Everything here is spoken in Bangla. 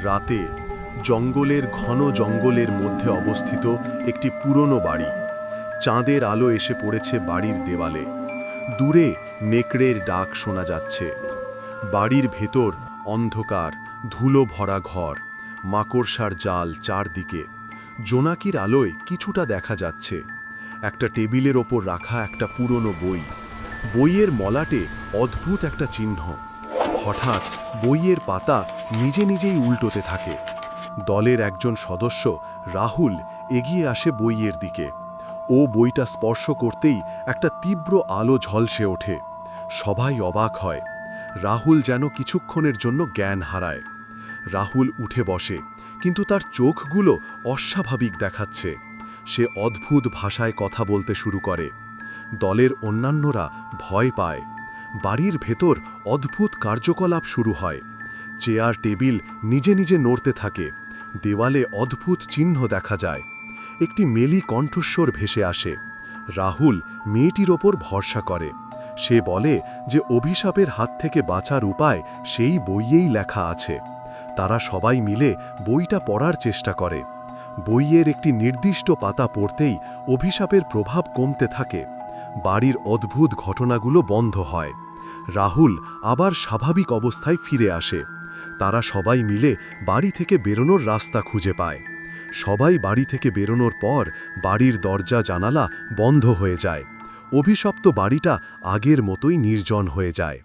রাতে জঙ্গলের ঘন জঙ্গলের মধ্যে অবস্থিত একটি পুরনো বাড়ি। চাঁদের আলো এসে পড়েছে বাড়ির দেওয়ালে। দূরে নেকড়ের ডাক শোনা যাচ্ছে। বাড়ির ভেতর অন্ধকার, ধুলো ভরা ঘর, মাকড়সার জাল চারদিকে। জোনাকির আলোয় কিছুটা দেখা যাচ্ছে। একটা টেবিলের ওপর রাখা একটা পুরনো বই। বইয়ের মলাটে অদ্ভুত একটা চিহ্ন। হঠাৎ বইয়ের পাতা নিজে নিজেই উল্টোতে থাকে। দলের একজন সদস্য রাহুল এগিয়ে আসে বইয়ের দিকে। ও বইটা স্পর্শ করতেই একটা তীব্র আলো ঝলসে ওঠে। সবাই অবাক হয়। রাহুল যেন কিছুক্ষণের জন্য জ্ঞান হারায়। রাহুল উঠে বসে, কিন্তু তার চোখগুলো অস্বাভাবিক দেখাচ্ছে। সে অদ্ভুত ভাষায় কথা বলতে শুরু করে। দলের অন্যান্যরা ভয় পায়। বাড়ির ভেতর অদ্ভুত কার্যকলাপ শুরু হয়। চেয়ার টেবিল নিজে নিজে নড়তে থাকে। দেওয়ালে অদ্ভুত চিহ্ন দেখা যায়। একটি মেলি কণ্ঠস্বর ভেসে আসে। রাহুল মেয়েটির ওপর ভরসা করে। সে বলে যে অভিশাপের হাত থেকে বাঁচার উপায় সেই বইয়েই লেখা আছে। তারা সবাই মিলে বইটা পড়ার চেষ্টা করে। বইয়ের একটি নির্দিষ্ট পাতা পড়তেই অভিশাপের প্রভাব কমতে থাকে। বাড়ির অদ্ভুত ঘটনাগুলো বন্ধ হয়। রাহুল আবার স্বাভাবিক অবস্থায় ফিরে আসে। তারা সবাই মিলে বাড়ি থেকে বেরোনোর রাস্তা খুঁজে পায়। সবাই বাড়ি থেকে বেরোনোর পর বাড়ির দরজা জানালা বন্ধ হয়ে যায়। অভিশপ্ত বাড়িটা আগের মতোই নির্জন হয়ে যায়।